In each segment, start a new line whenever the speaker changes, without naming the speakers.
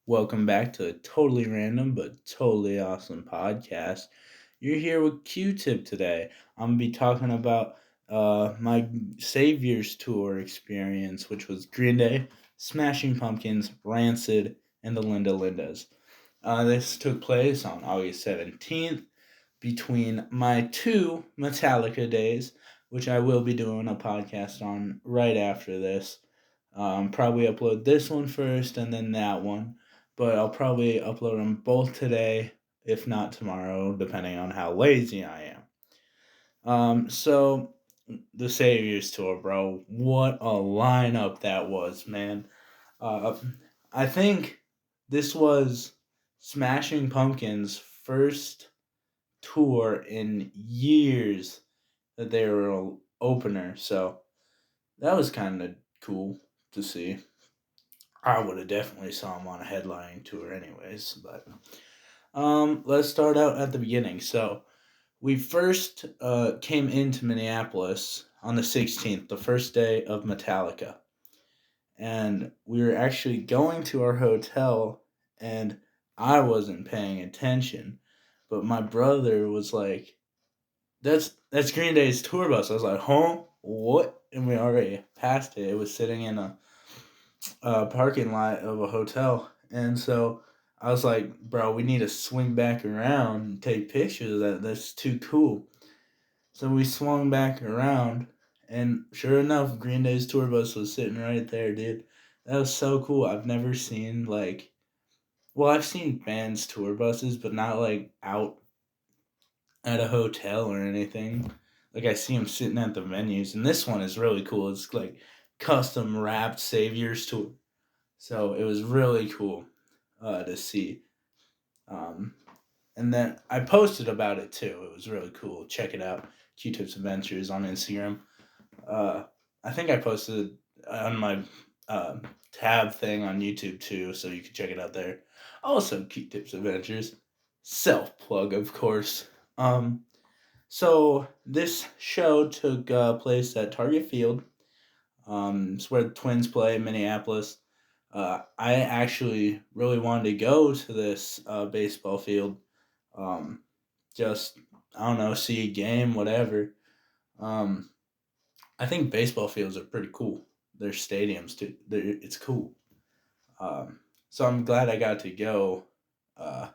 Welcome back to a totally random but totally awesome podcast. You're here with Q-Tip today. I'm gonna be talking about my Saviors Tour experience, which was Green Day, Smashing Pumpkins, Rancid, and the Linda Lindas. This took place on August 17th between my two Metallica days, which I will be doing a podcast on right after this. Probably upload this one first and then that one, but I'll probably upload them both today, if not tomorrow, depending on how lazy I am. So the Saviors Tour, bro, what a lineup that was, man. Uh, I think this was Smashing Pumpkins' first tour in years that they were an opener, so that was kind of cool to see. I would have definitely saw him on a headlining tour anyways, but let's start out at the beginning. So we first came into Minneapolis on the 16th, the first day of Metallica, and we were actually going to our hotel, and I wasn't paying attention, but my brother was like, "That's Green Day's tour bus." I was like, "Huh? What?" And we already passed it. It was sitting in a parking lot of a hotel. And so I was like, bro, we need to swing back around and take pictures of that. That's too cool. So we swung back around, and sure enough, Green Day's tour bus was sitting right there, dude. That was so cool. I've never seen, like, well, I've seen bands' tour buses, but not, like, out at a hotel or anything. Like, I see them sitting at the venues, and this one is really cool. It's, like, custom wrapped Saviors Tour. So it was really cool to see. Um, and then I posted about it too. It was really cool. Check it out. Q-Tips Adventures on Instagram. Uh, I think I posted on my uh, tab thing on YouTube too, so you can check it out there. Also, Q-Tips Adventures. Self plug, of course. So this show took place at Target Field. It's where the Twins play in Minneapolis. I actually really wanted to go to this baseball field. Um, just I don't know, see a game, whatever. Um, I think baseball fields are pretty cool. Their stadiums too. It's cool. So I'm glad I got to go, uh,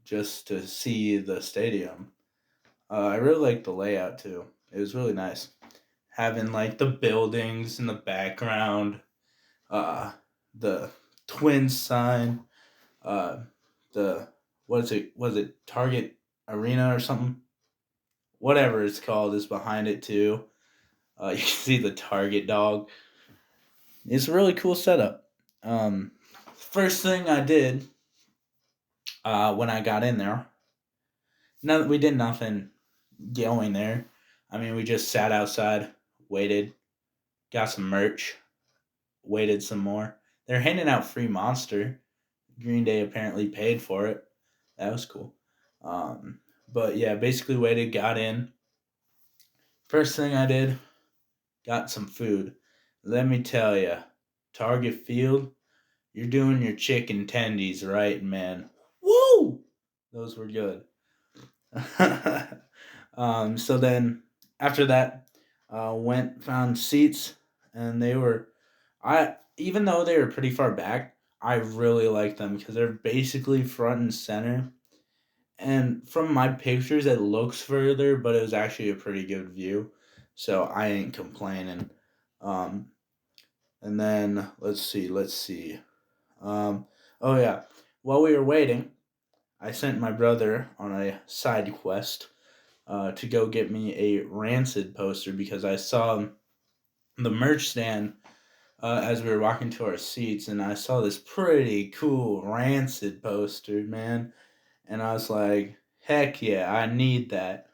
just to see the stadium. I really liked the layout too. It was really nice having like the buildings in the background. Uh, the Twins sign, uh, the what is it? Was it Target Arena or something? Whatever it's called is behind it too. You can see the Target dog. It's a really cool setup. First thing I did when I got in there, no, we did nothing going there. I mean, we just sat outside, waited, got some merch, waited some more. They're handing out free Monster. Green Day apparently paid for it. That was cool. Um, but yeah, basically waited, got in. First thing I did, got some food. Let me tell you, Target Field, you're doing your chicken tendies right, man. Woo! Those were good. So then after that, went found seats, and they were, I even though they were pretty far back, I really liked them because they're basically front and center. And from my pictures, it looks further, but it was actually a pretty good view. So I ain't complaining. Um, and then let's see. Um, oh yeah, while we were waiting, I sent my brother on a side quest to go get me a Rancid poster because I saw the merch stand as we were walking to our seats, and I saw this pretty cool Rancid poster, man. And I was like, heck yeah, I need that.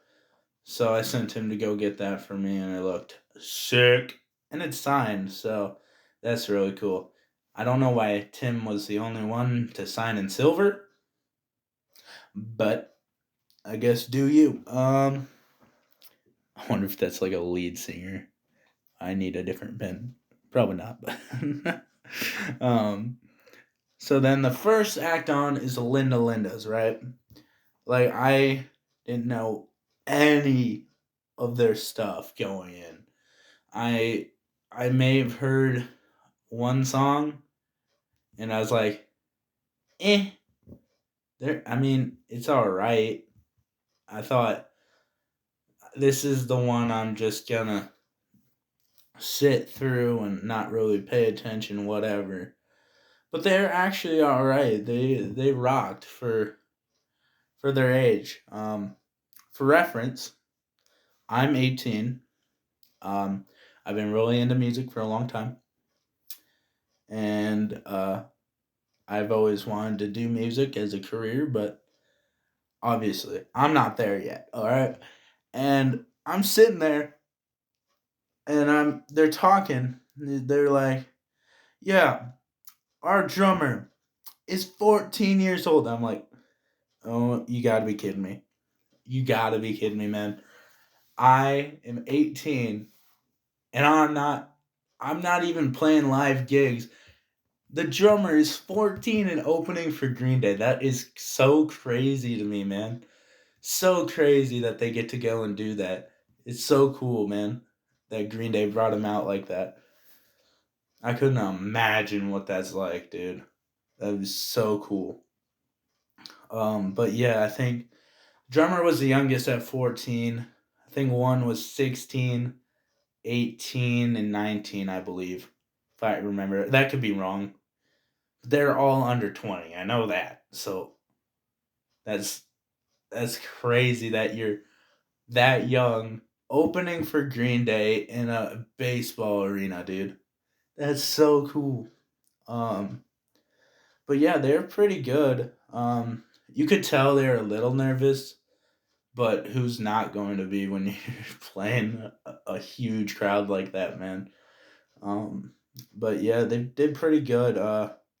So I sent him to go get that for me, and it looked sick. And it's signed, so that's really cool. I don't know why Tim was the only one to sign in silver, but I guess do you. I wonder if that's like a lead singer. I need a different pen. Probably not, but um, So then the first act on is the Linda Lindas, right? Like I didn't know any of their stuff going in. I I may have heard one song and I was like, eh, there I mean, it's all right. I thought this is the one I'm just gonna sit through and not really pay attention, whatever. But they're actually all right. They rocked for their age. For reference, I'm 18. Um, I've been really into music for a long time, and I've always wanted to do music as a career, but obviously, I'm not there yet. All right, and I'm sitting there, and they're talking. They're like, "Yeah, our drummer is 14 years old." I'm like, "Oh, you got to be kidding me! You got to be kidding me, man! I am 18, and I'm not even playing live gigs. The drummer is 14 and opening for Green Day. That is so crazy to me, man. So crazy that they get to go and do that. It's so cool, man, that Green Day brought him out like that. I couldn't imagine what that's like, dude. That was so cool. But yeah, I think drummer was the youngest at 14. I think one was 16, 18, and 19, I believe. If I remember. That could be wrong. They're all under 20. I know that. So that's that's crazy that you're that young opening for Green Day in a baseball arena, dude. That's so cool. Um but yeah, they're pretty good. You could tell they're a little nervous, but who's not going to be when you're playing a huge crowd like that, man? Um but yeah, they did pretty good.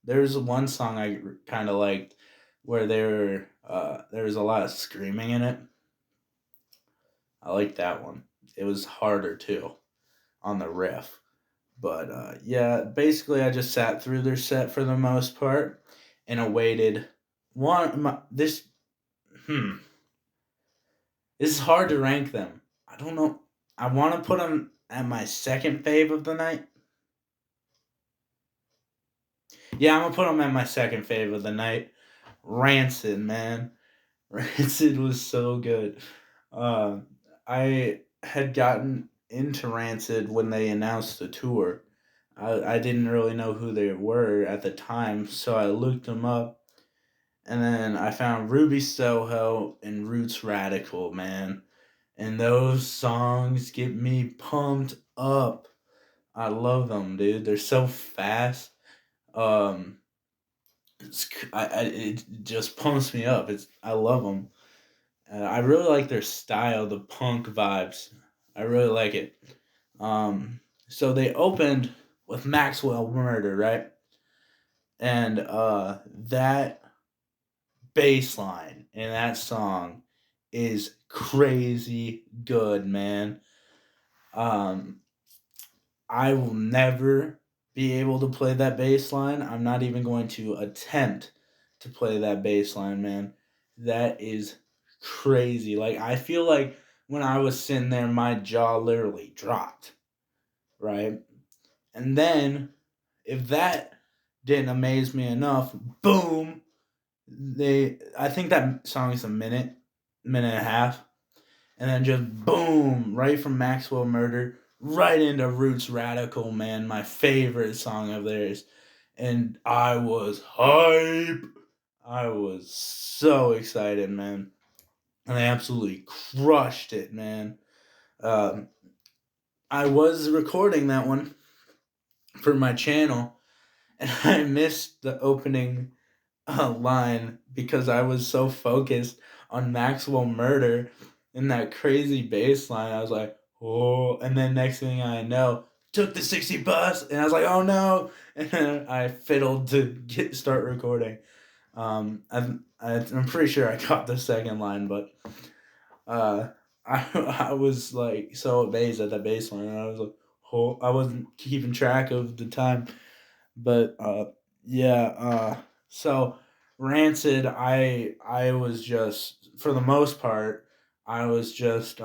There's one song I kind of liked where there was a lot of screaming in it. I like that one. It was harder too on the riff. But yeah, basically I just sat through their set for the most part and awaited one my, this hmm this is hard to rank them. I don't know. I want to put them at my second fave of the night. Yeah, I'm gonna put them at my second fave of the night. Rancid, man. Rancid was so good. Uh, I had gotten into Rancid when they announced the tour. I didn't really know who they were at the time, so I looked them up, and then I found Ruby Soho and Roots Radical, man. And those songs get me pumped up. I love them, dude. They're so fast. Um, it just pumps me up. I love them. I really like their style, the punk vibes. I really like it. So they opened with Maxwell Murder, right? And that bass line in that song is crazy good, man. Um, I will never be able to play that bass line. I'm not even going to attempt to play that bass line, man. That is crazy. Like I feel like when I was sitting there, my jaw literally dropped, right? And then if that didn't amaze me enough, boom, they I think that song is a minute and a half, and then just boom, right from Maxwell Murder, right into Roots Radical, man, my favorite song of theirs. And I was hype. I was so excited, man. And they absolutely crushed it, man. Um, I was recording that one for my channel, and I missed the opening line because I was so focused on Maxwell Murder and that crazy bass line. I was like, oh, and then next thing I know, took the 60 bus, and I was like, oh no, and then I fiddled to start recording. I'm pretty sure I got the second line, but uh, I was like so amazed at the bass line, and I was like, oh, I wasn't keeping track of the time, but Yeah, so Rancid, I was just for the most part, I was just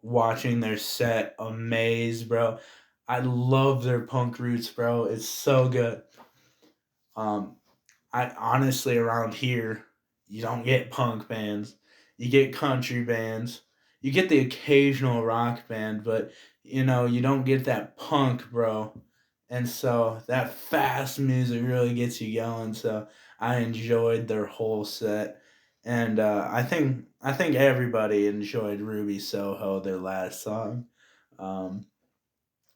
watching their set amazed, bro. I love their punk roots, bro. It's so good. Um I honestly around here you don't get punk bands. You get country bands. You get the occasional rock band, but you don't get that punk, bro. And so that fast music really gets you going. So I enjoyed their whole set. And I think everybody enjoyed Ruby Soho, their last song. Um,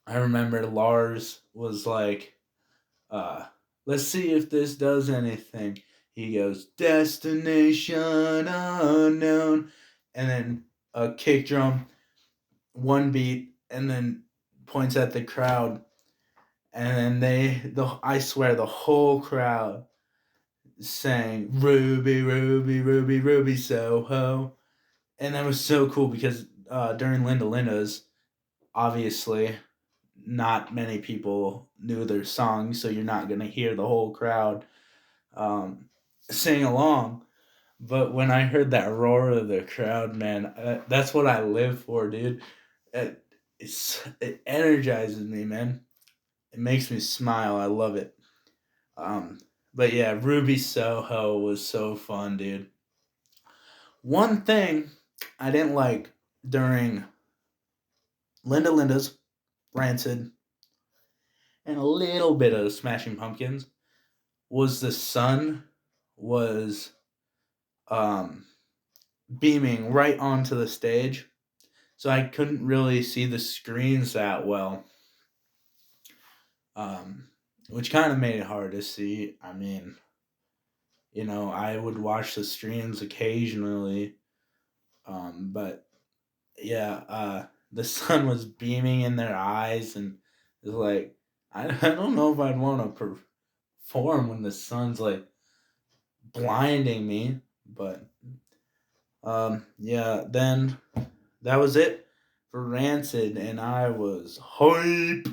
I remember Lars was like, uh, let's see if this does anything. He goes, Destination Unknown. And then a kick drum, one beat, and then points at the crowd. And then I swear, the whole crowd sang Ruby, Ruby, Ruby, Ruby Soho. And that was so cool because during Linda Linda's, obviously, not many people knew their song, so you're not going to hear the whole crowd um, sing along. But when I heard that roar of the crowd, man, that's what I live for, dude. It energizes me, man. It makes me smile. I love it. Um, but yeah, Ruby Soho was so fun, dude. One thing I didn't like during Linda Linda's, Rancid, and a little bit of Smashing Pumpkins was the sun was um, beaming right onto the stage, so I couldn't really see the screens that well, um, which kind of made it hard to see. I mean, I would watch the streams occasionally, but yeah, the sun was beaming in their eyes, and it's like I don't know if I'd want to perform when the sun's like blinding me, but yeah, then that was it for Rancid, and I was hype.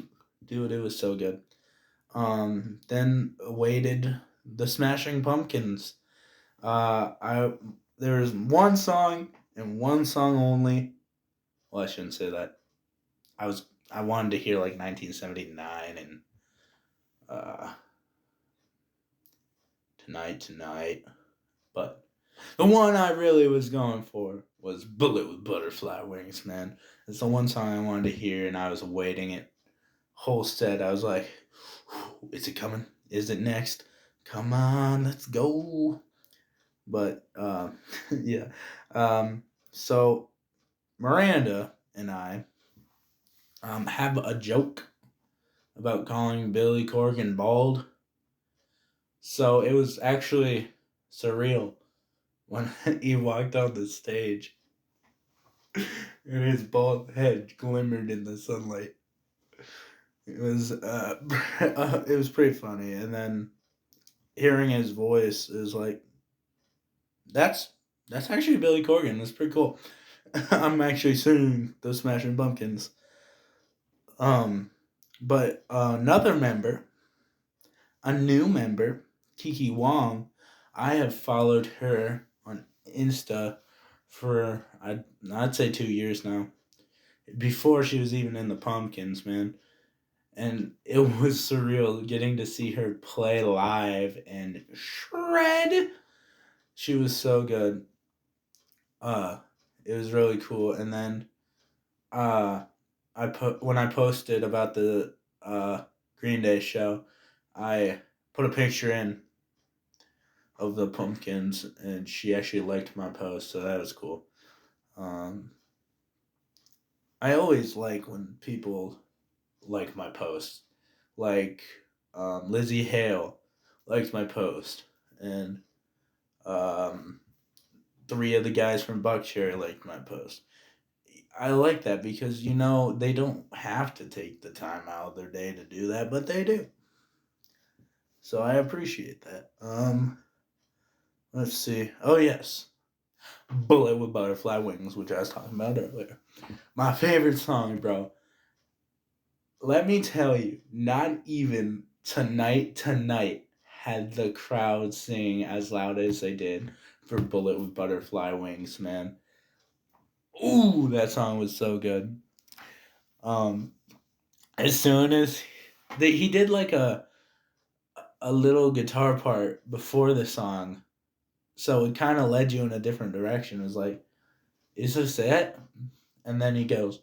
Dude, it was so good. Then awaited the Smashing Pumpkins. I There was one song and one song only. Well, I shouldn't say that. I wanted to hear like 1979 and uh, Tonight, but the one I really was going for was Bullet with Butterfly Wings, man. It's the one song I wanted to hear, and I was waiting it whole set. I was like, is it coming? Is it next? Come on, let's go. But yeah. So Miranda and I have a joke about calling Billy Corgan bald. So it was actually surreal when he walked on the stage and his bald head glimmered in the sunlight. It was it was pretty funny, and then hearing his voice is like that's that's actually Billy Corgan. That's pretty cool. I'm actually singing the Smashing Pumpkins. Um, but another member, a new member, Kiki Wong, I have followed her on Insta for I'd say 2 years now. Before she was even in the Pumpkins, man. And it was surreal getting to see her play live and shred. She was so good. Uh, it was really cool. And then uh, when I posted about the Green Day show, I put a picture in of the Pumpkins, and she actually liked my post, so that was cool. Um, I always like when people like my posts. Like Lizzie Hale liked my post, and um, three of the guys from Buckcherry liked my post. I like that because they don't have to take the time out of their day to do that, but they do. So I appreciate that. Let's see. Oh yes, Bullet with Butterfly Wings, which I was talking about earlier. My favorite song, bro. Let me tell you, not even tonight, had the crowd sing as loud as they did for Bullet with Butterfly Wings, man. Ooh, that song was so good. Um, as soon as he did like a little guitar part before the song, so it kind of led you in a different direction. It was like, is this it? And then he goes,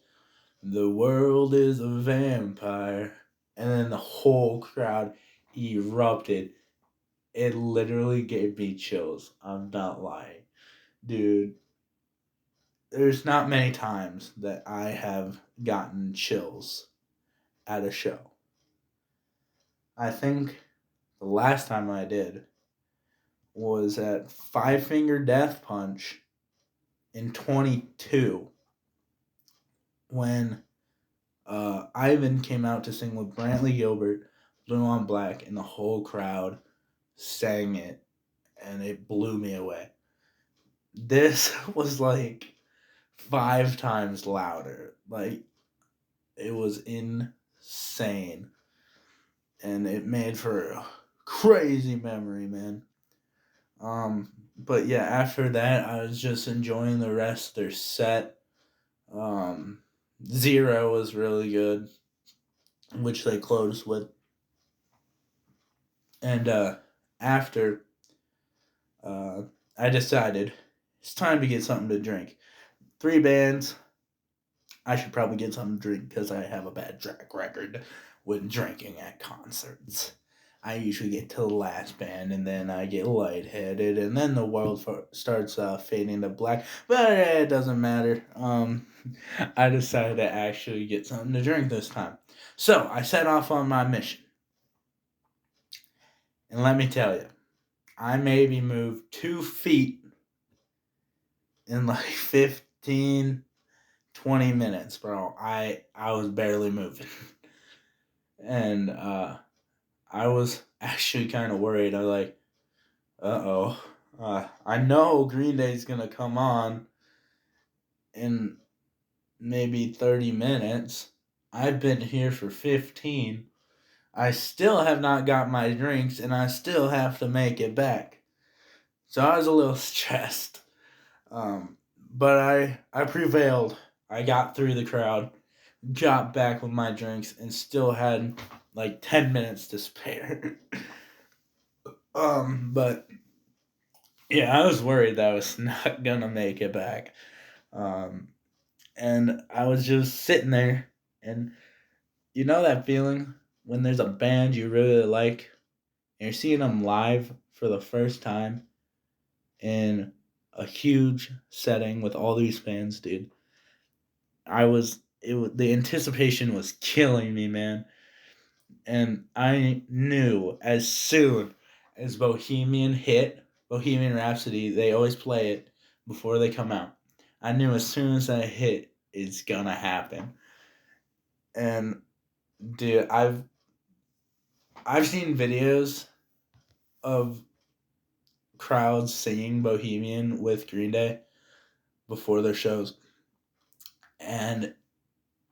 the world is a vampire. And then the whole crowd erupted. It literally gave me chills. I'm not lying. Dude, there's not many times that I have gotten chills at a show. I think the last time I did was at Five Finger Death Punch in 22 when Ivan came out to sing with Brantley Gilbert, Blue on Black, and the whole crowd sang it, and it blew me away. This was like 5 times louder. Like, it was insane. And it made for a crazy memory, man. But yeah, after that, I was just enjoying the rest of their set. Zero was really good, which they closed with. And after, I decided it's time to get something to drink. 3 bands. I should probably get something to drink because I have a bad track record with drinking at concerts. I usually get to the last band and then I get lightheaded and then the world starts fading to black. But it doesn't matter. I decided to actually get something to drink this time. So I set off on my mission. And let me tell you, I maybe moved 2 feet in like 15, 20 minutes, bro. I was barely moving. And I was actually kind of worried. I was like, uh-oh. I know Green Day's going to come on in maybe 30 minutes. I've been here for 15. I still have not got my drinks, and I still have to make it back. So I was a little stressed. But I prevailed. I got through the crowd, got back with my drinks, and still had like 10 minutes to spare. But yeah, I was worried that I was not gonna make it back. And I was just sitting there, and you know that feeling when there's a band you really like, and you're seeing them live for the first time in a huge setting with all these fans, dude. The anticipation was killing me, man. And I knew as soon as Bohemian Rhapsody, they always play it before they come out. I knew as soon as that hit, it's gonna happen. And dude, I've seen videos of crowds singing Bohemian with Green Day before their shows, and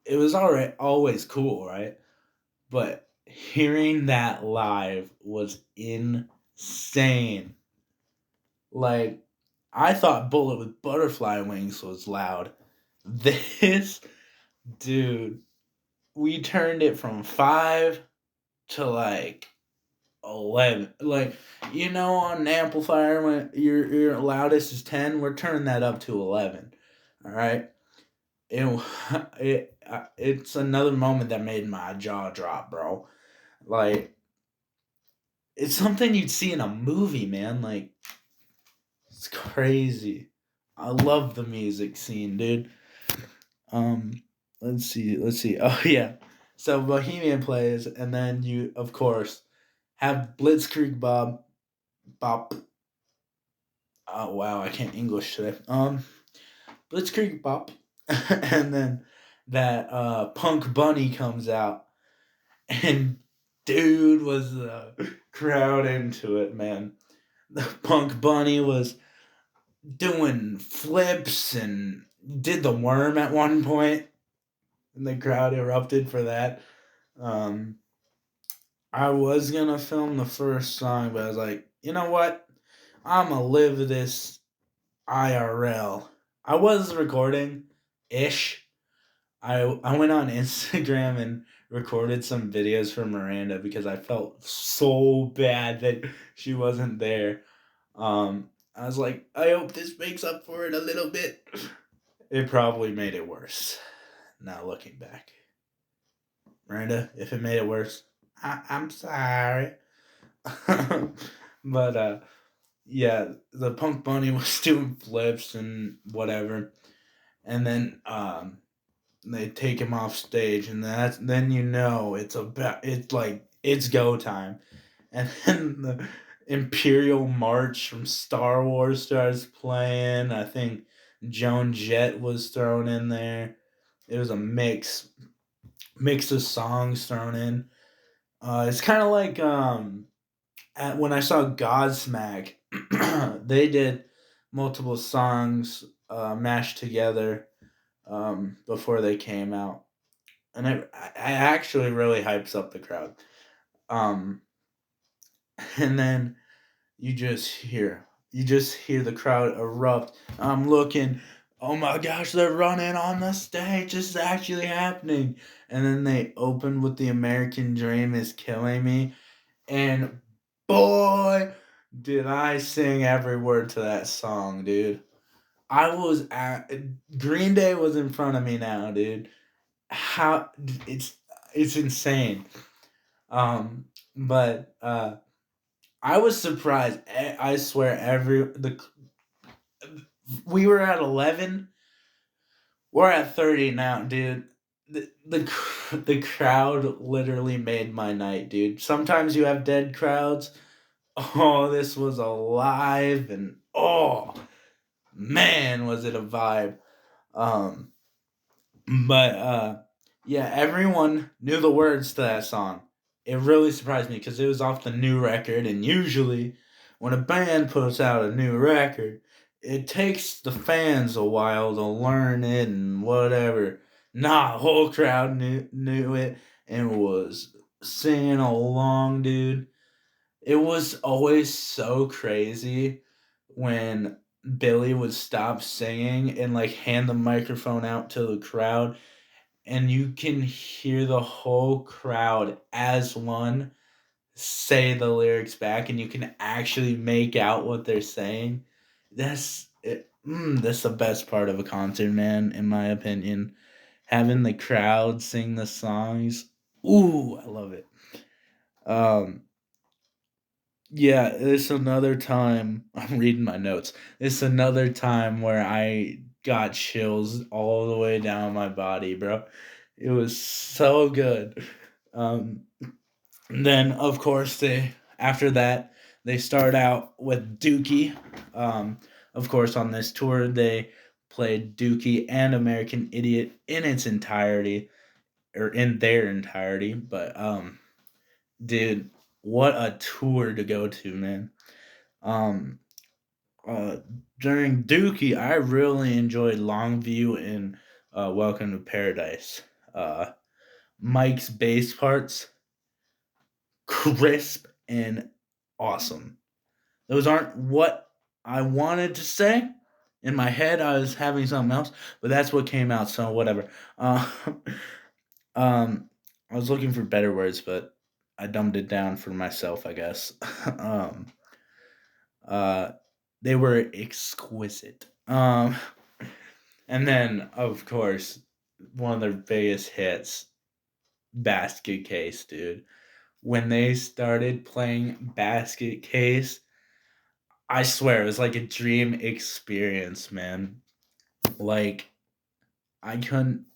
it was always cool, right? But hearing that live was insane. Like, I thought Bullet with Butterfly Wings was loud. This dude, we turned it from 5 to like 11. Like, on an amplifier when your loudest is 10, we're turning that up to 11. All right? It's another moment that made my jaw drop, bro. Like, it's something you'd see in a movie, man. Like, it's crazy. I love the music scene, dude. Let's see. Oh yeah. So Bohemian plays, and then you, of course, have Blitzkrieg Bop. Oh wow, I can't English today. Blitzkrieg Bop, and then that Punk Bunny comes out, and dude, was the crowd into it, man. The Punk Bunny was doing flips and did the worm at one point, and the crowd erupted for that. Um, I was gonna film the first song, but I was like, you know what? I'ma live this IRL. I was recording ish. I went on Instagram and recorded some videos for Miranda because I felt so bad that she wasn't there. I was like, I hope this makes up for it a little bit. It probably made it worse. Now looking back, Miranda, if it made it worse, I'm sorry. But yeah, the Punk Bunny was doing flips and whatever, and then they take him off stage, and then you know it's like it's go time, and then the Imperial March from Star Wars starts playing. I think Joan Jett was thrown in there. It was a mix of songs thrown in. It's kind of like when I saw Godsmack, they did multiple songs mashed together before they came out, and I actually really hypes up the crowd. Um, and then you just hear the crowd erupt. I'm looking, oh my gosh, they're running on the stage. This is actually happening. And then they open with the American Dream is Killing Me, and boy, did I sing every word to that song, dude. I was at Green Day was in front of me now, dude. How it's it's insane. But I was surprised. I swear, we were at 11. We're at 30 now, dude. The crowd literally made my night, dude. Sometimes you have dead crowds. Oh, this was alive, and oh man, was it a vibe. Um, but yeah, everyone knew the words to that song. It really surprised me because it was off the new record, and usually when a band puts out a new record, it takes the fans a while to learn it and whatever. Nah, the whole crowd knew it and was singing along, dude. It was always so crazy when Billy would stop singing and like hand the microphone out to the crowd, and you can hear the whole crowd as one say the lyrics back, and you can actually make out what they're saying. That's the best part of a concert, man, in my opinion. Having the crowd sing the songs. Ooh, I love it. Um yeah, it's another time. I'm reading my notes. It's another time where I got chills all the way down my body, bro. It was so good. Um, then, of course, they after that they start out with Dookie. Of course, on this tour they played Dookie and American Idiot in its entirety, or in their entirety. But dude, what a tour to go to, man. Um, uh, During Dookie, I really enjoyed Longview and Welcome to Paradise. Uh, Mike's bass parts, crisp and awesome. Those aren't what I wanted to say. In my head, I was having something else, but that's what came out. So whatever. Um, I was looking for better words, but I dumbed it down for myself, I guess. um, uh, they were exquisite. And then of course, one of their biggest hits, Basket Case, dude. When they started playing Basket Case, I swear it was like a dream experience, man. Like I couldn't.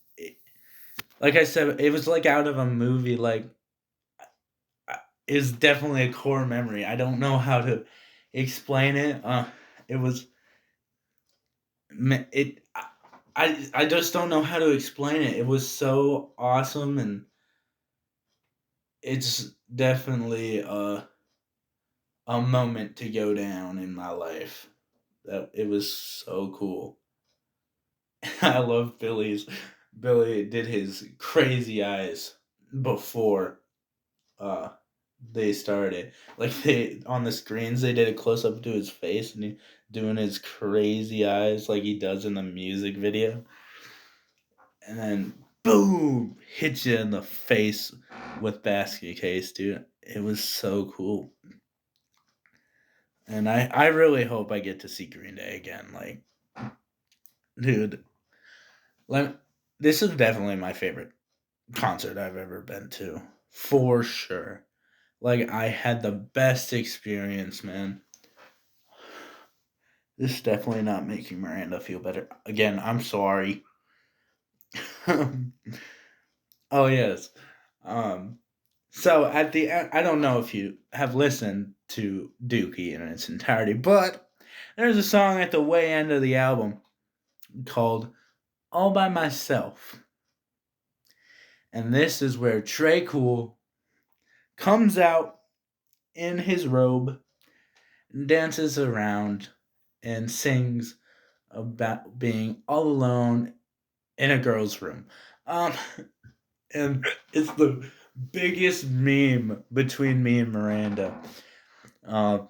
Like I said, it was like out of a movie. Like is definitely a core memory. I don't know how to explain it. It was it. I just don't know how to explain it. It was so awesome, and it's definitely a moment to go down in my life. That it was so cool. I love Billy's. Billy did his crazy eyes before. Uh, they started. Like they on the screens they did a close up to his face and he doing his crazy eyes like he does in the music video. And then boom hits you in the face with basket case, dude. It was so cool. And I really hope I get to see Green Day again. Like, dude, let, this is definitely my favorite concert I've ever been to. For sure. Like, I had the best experience, man. This is definitely not making Miranda feel better. Again, I'm sorry. Oh, yes. Um, so at the end, I don't know if you have listened to Dookie in its entirety, but there's a song at the way end of the album called All by Myself. And this is where Trey Cool comes out in his robe, dances around, and sings about being all alone in a girl's room. Um, and it's the biggest meme between me and Miranda. Uh,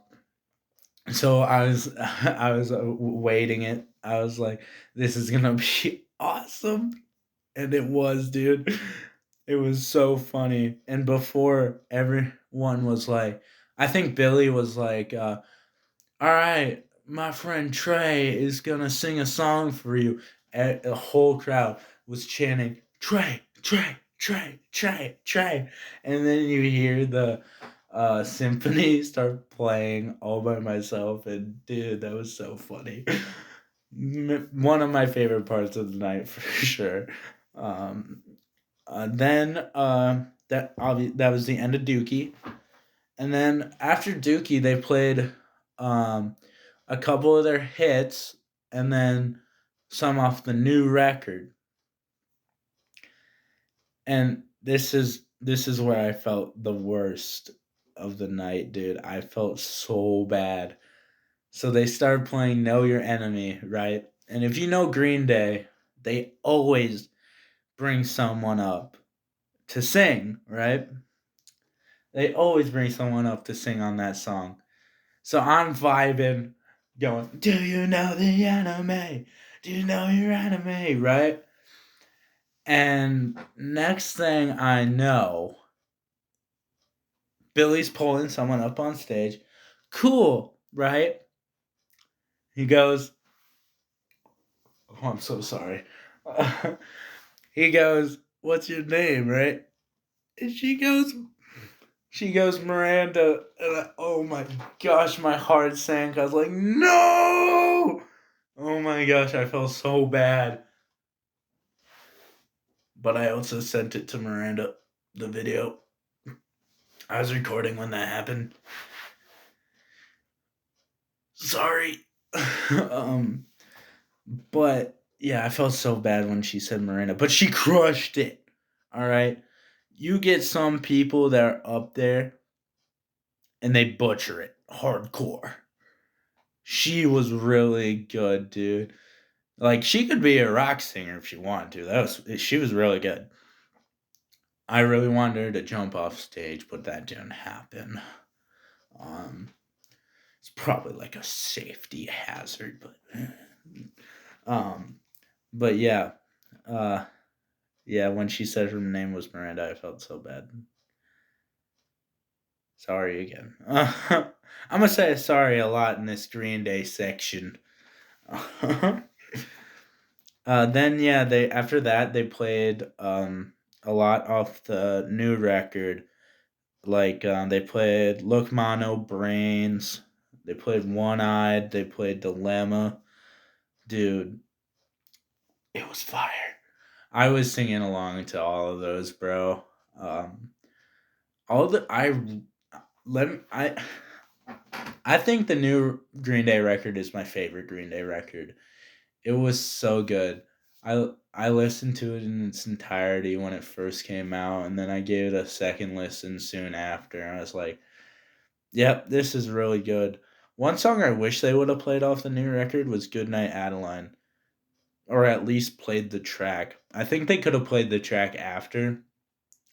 so I was waiting it. I was like, this is gonna be awesome, and it was, dude. It was so funny. And before everyone was like, I think Billy was like, all right, my friend Trey is gonna sing a song for you. And the whole crowd was chanting, Trey, Trey, Trey, Trey, Trey. And then you hear the symphony start playing all by myself. And dude, that was so funny. One of my favorite parts of the night for sure. Um, then that was the end of Dookie, and then after Dookie they played um, a couple of their hits, and then some off the new record. And this is where I felt the worst of the night, dude. I felt so bad. So they started playing Know Your Enemy, right? And if you know Green Day, they always bring someone up to sing, right? They always bring someone up to sing on that song. So I'm vibing, going, do you know the enemy? Do you know your enemy? Right? And next thing I know, Billy's pulling someone up on stage. Cool, right? He goes, oh, I'm so sorry. He goes, what's your name, right? And she goes, Miranda. And oh my gosh, my heart sank. I was like, no! Oh my gosh, I felt so bad. But I also sent it to Miranda, the video. I was recording when that happened. Sorry. um, but yeah, I felt so bad when she said Miranda, but she crushed it. All right. You get some people that are up there and they butcher it hardcore. She was really good, dude. Like she could be a rock singer if she wanted to. She was really good. I really wanted her to jump off stage, but that didn't happen. Um, it's probably like a safety hazard, um, but yeah, uh, yeah. When she said her name was Miranda, I felt so bad. Sorry again. I'm gonna say sorry a lot in this Green Day section. Then yeah, they after that they played a lot off the new record. Like they played Look Mono Brains, they played One Eyed, they played Dilemma. Dude, it was fire. I was singing along to all of those, bro. Um, all the let me, I think the new Green Day record is my favorite Green Day record. It was so good. I listened to it in its entirety when it first came out, and then I gave it a second listen soon after. And I was like, "Yep, this is really good." One song I wish they would have played off the new record was "Goodnight Adeline," or at least played the track. I think they could have played the track after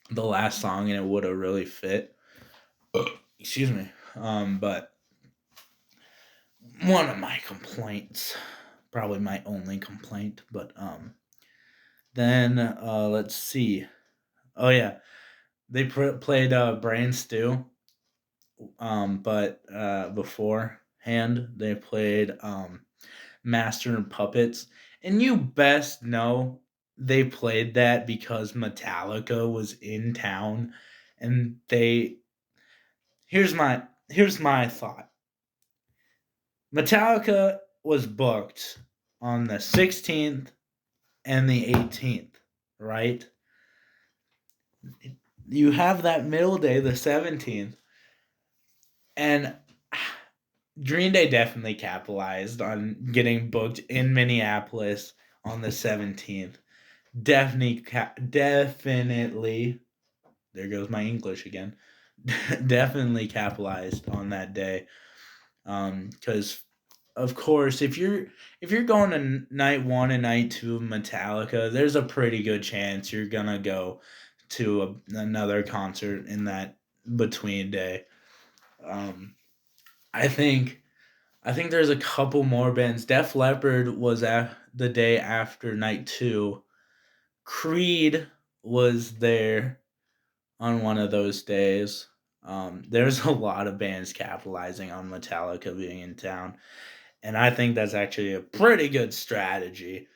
the last song, and it would have really fit. Excuse me. But one of my complaints, probably my only complaint, but then let's see. Oh yeah, they played Brain Stew. But beforehand they played Master and Puppets, and you best know they played that because Metallica was in town, and they here's my thought. Metallica was booked on the 16th and the 18th, right? You have that middle day, the 17th, and Green Day definitely capitalized on getting booked in Minneapolis on the 17th. Definitely. There goes my English again. Definitely capitalized on that day. Because of course, if you're going to night one and night two of Metallica, there's a pretty good chance you're gonna go to another concert in that between day. Um, I think I think there's a couple more bands. Def Leppard was at the day after night two. Creed was there on one of those days. There's a lot of bands capitalizing on Metallica being in town, and I think that's actually a pretty good strategy.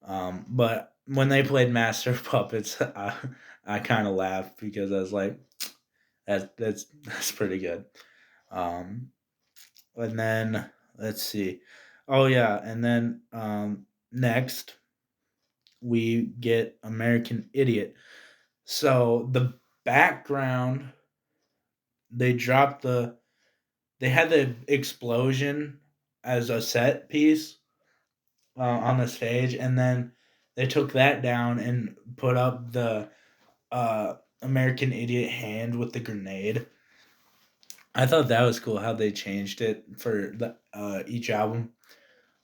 But when they played Master of Puppets, I kind of laughed because I was like, that's pretty good. Um, and then let's see. Oh yeah, and then next we get American Idiot. So the background, they dropped they had the explosion as a set piece on the stage, and then they took that down and put up the American Idiot hand with the grenade. I thought that was cool how they changed it for the each album.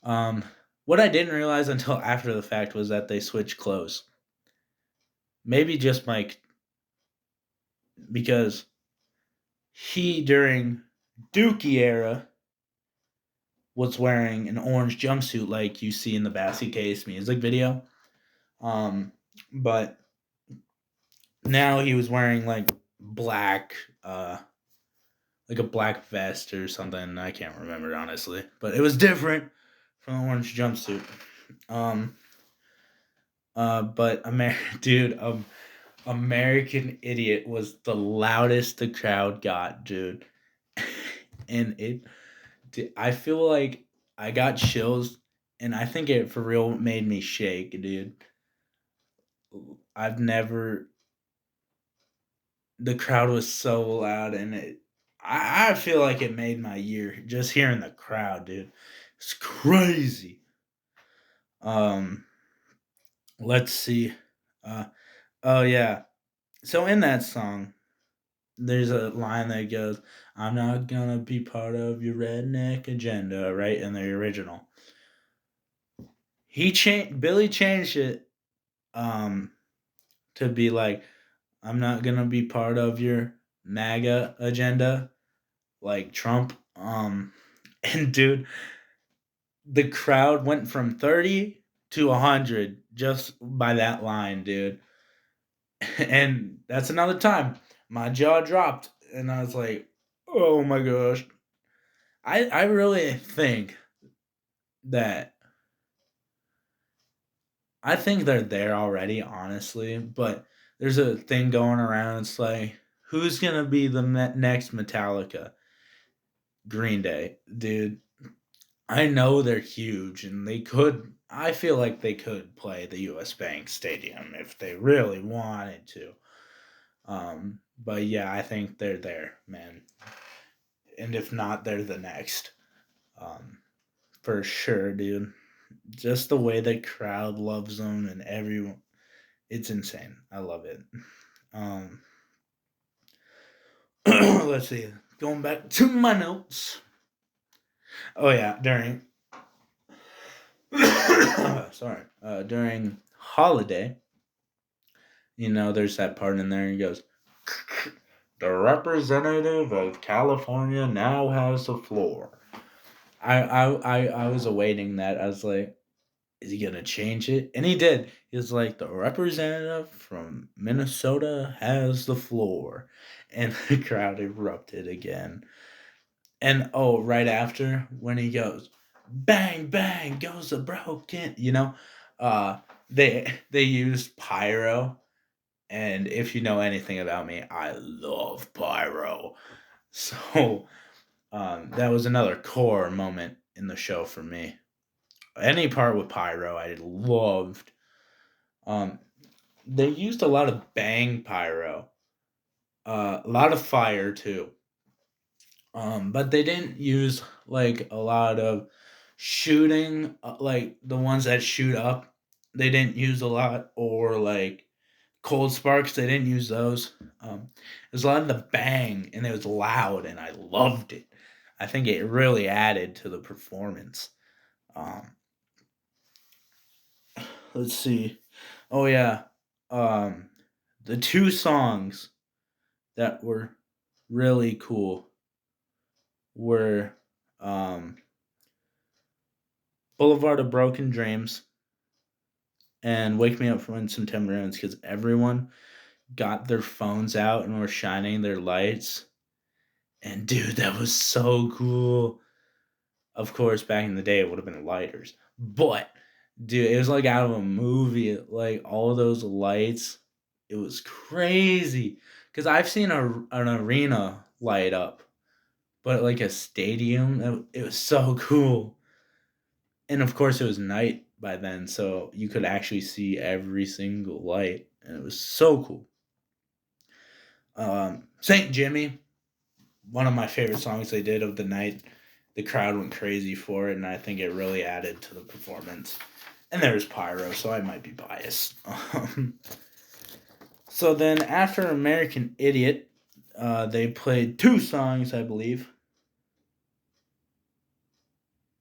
Um, what I didn't realize until after the fact was that they switched clothes. Maybe just Mike, because he during Dookie era was wearing an orange jumpsuit like you see in the Basket Case music video. Um, but now he was wearing black, like a black vest or something. I can't remember honestly, but it was different from the orange jumpsuit. Um, but dude, American Idiot was the loudest the crowd got, dude. And I feel like I got chills, and I think it for real made me shake, dude. I've never. The crowd was so loud, and I feel like it made my year just hearing the crowd, dude. It's crazy. Um, let's see. Uh, oh yeah. So in that song, there's a line that goes, "I'm not gonna be part of your redneck agenda," right? In the original, Billy changed it, um, to be like, "I'm not gonna be part of your MAGA agenda," like Trump. And dude, the crowd went from 30 to 100 just by that line, dude. And that's another time my jaw dropped, and I was like, "Oh my gosh." I really think that I think they're there already, honestly. But there's a thing going around. It's like, who's gonna be the next Metallica? Green Day, dude. I know they're huge, and they could. I feel like they could play the U.S. Bank Stadium if they really wanted to. But yeah, I think they're there, man. And if not, they're the next. Um, for sure, dude. Just the way the crowd loves them and everyone, it's insane. I love it. Um, let's see. Going back to my notes. Oh yeah, sorry, during Holiday, there's that part in there. He goes, The representative of California now has the floor. I was awaiting that. I was like, is he gonna change it? And he did. He was like, the representative from Minnesota has the floor. And the crowd erupted again. And oh, right after when he goes, bang bang goes the broken, uh they used pyro. And if you know anything about me, I love pyro. So that was another core moment in the show for me. Any part with pyro, I loved. Um, they used a lot of bang pyro, a lot of fire too. But they didn't use like a lot of shooting, like the ones that shoot up. They didn't use a lot, or like cold sparks. They didn't use those. There's a lot of the bang, and it was loud, and I loved it. I think it really added to the performance. Um, let's see. Oh yeah, um, the two songs that were really cool were um, "Boulevard of Broken Dreams" and "Wake Me Up When September Ends" because everyone got their phones out and were shining their lights. And dude, that was so cool. Of course, back in the day, it would have been lighters, but dude, it was like out of a movie. Like all those lights, it was crazy. Cause I've seen an arena light up, but like a stadium, it was so cool. And of course, it was night by then, so you could actually see every single light, and it was so cool. Saint Jimmy, one of my favorite songs they did of the night. The crowd went crazy for it, and I think it really added to the performance. And there's pyro, so I might be biased. So then, after American Idiot, they played two songs, I believe.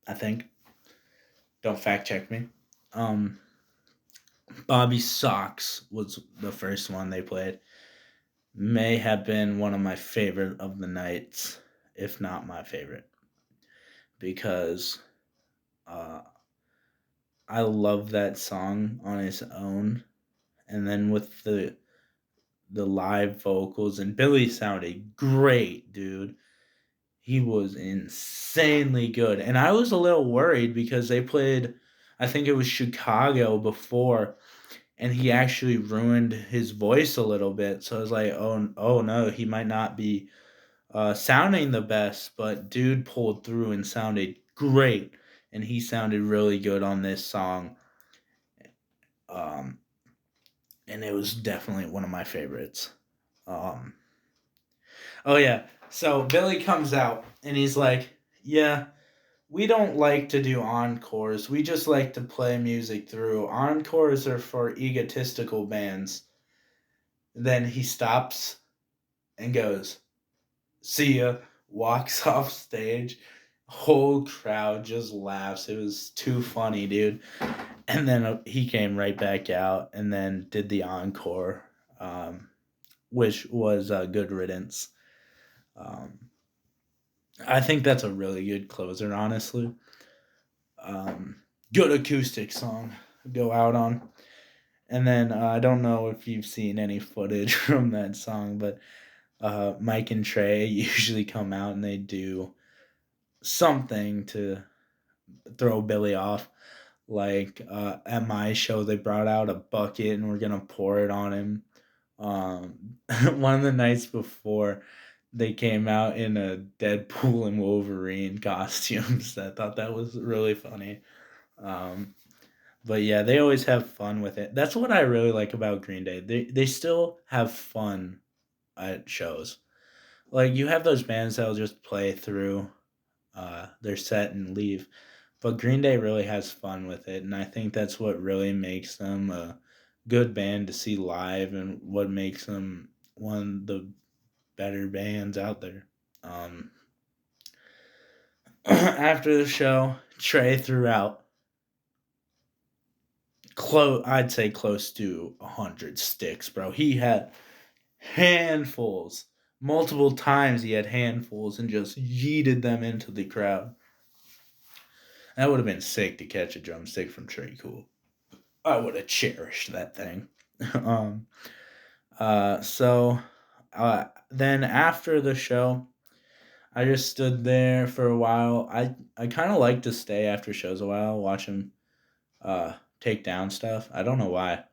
I think. Don't fact check me. Um, Bobby Socks was the first one they played. May have been one of my favorite of the nights, if not my favorite, because uh, I love that song on its own, and then with the live vocals, and Billy sounded great, dude. He was insanely good, and I was a little worried because they played, I think it was Chicago before, and he actually ruined his voice a little bit. So I was like, oh no, he might not be sounding the best, but dude pulled through and sounded great, and he sounded really good on this song. Um, and it was definitely one of my favorites. Um, oh yeah, so Billy comes out and he's like, "Yeah, we don't like to do encores. We just like to play music through. Encores are for egotistical bands." Then he stops and goes, "See ya." Walks off stage. Whole crowd just laughs. It was too funny, dude. And then he came right back out and then did the encore, which was Good Riddance. Um, I think that's a really good closer, honestly. Um, Good acoustic song to go out on. And then I don't know if you've seen any footage from that song, but Mike and Trey usually come out and they do something to throw Billy off. Like at my show, they brought out a bucket and we're gonna pour it on him. One of the nights before, they came out in a Deadpool and Wolverine costumes. I thought that was really funny. Um, but yeah, they always have fun with it. That's what I really like about Green Day. They still have fun at shows. Like you have those bands that'll just play through their set and leave. But Green Day really has fun with it, and I think that's what really makes them a good band to see live, and what makes them one of the better bands out there. Um, after the show, Trey threw out I'd say close to 100 sticks, bro. He had handfuls, multiple times he had handfuls and just yeeted them into the crowd. That would have been sick to catch a drumstick from Trey Cool. I would have cherished that thing. um, so then after the show, I just stood there for a while. I kind of like to stay after shows a while, watch him take down stuff. I don't know why,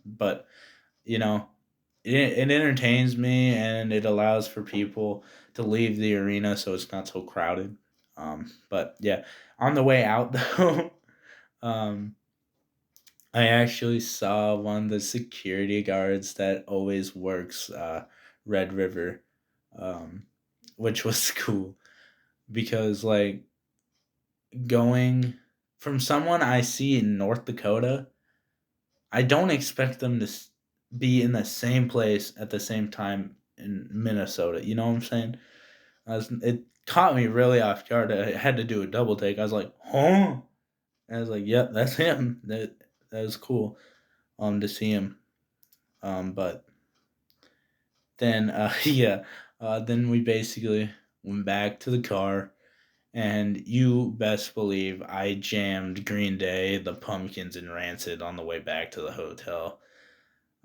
but you know, it entertains me and it allows for people to leave the arena so it's not so crowded. But yeah, on the way out though, um, I actually saw one of the security guards that always works Red River, um, which was cool because like going from someone I see in North Dakota, I don't expect them to be in the same place at the same time in Minnesota. You know what I'm saying? It caught me really off guard. I had to do a double take. I was like, "Huh?" And I was like, "Yep, that's him." That was cool. To see him. But then yeah, then we basically went back to the car, and you best believe I jammed Green Day, the Pumpkins, and Rancid on the way back to the hotel.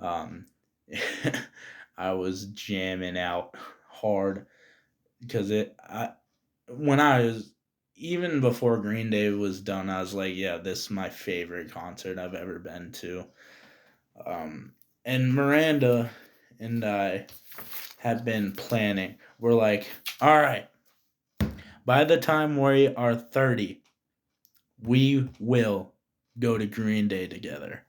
Um, I was jamming out hard because when I was even before Green Day was done, I was like, yeah, this is my favorite concert I've ever been to. Um, and Miranda and I had been planning. We're like, all right, by the time we are 30, we will go to Green Day together.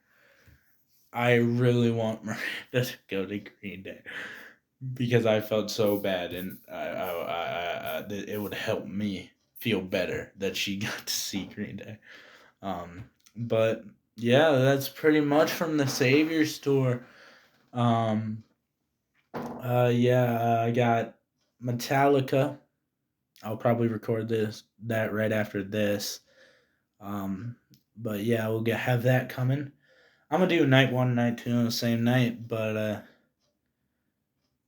I really want Miranda to go to Green Day because I felt so bad, and it would help me feel better that she got to see Green Day. But yeah, that's pretty much from the Saviors tour. Um, yeah, I got Metallica. I'll probably record that right after this. Um, but yeah, have that coming. I'm gonna do night one, night two on the same night. But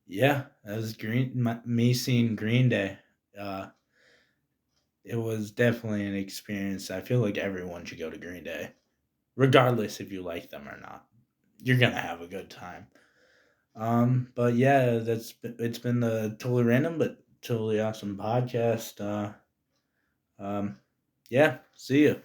yeah, that was me seeing Green Day. Uh, it was definitely an experience. I feel like everyone should go to Green Day, regardless if you like them or not. You're gonna have a good time. But yeah, it's been the totally random but totally awesome podcast. Yeah, see you.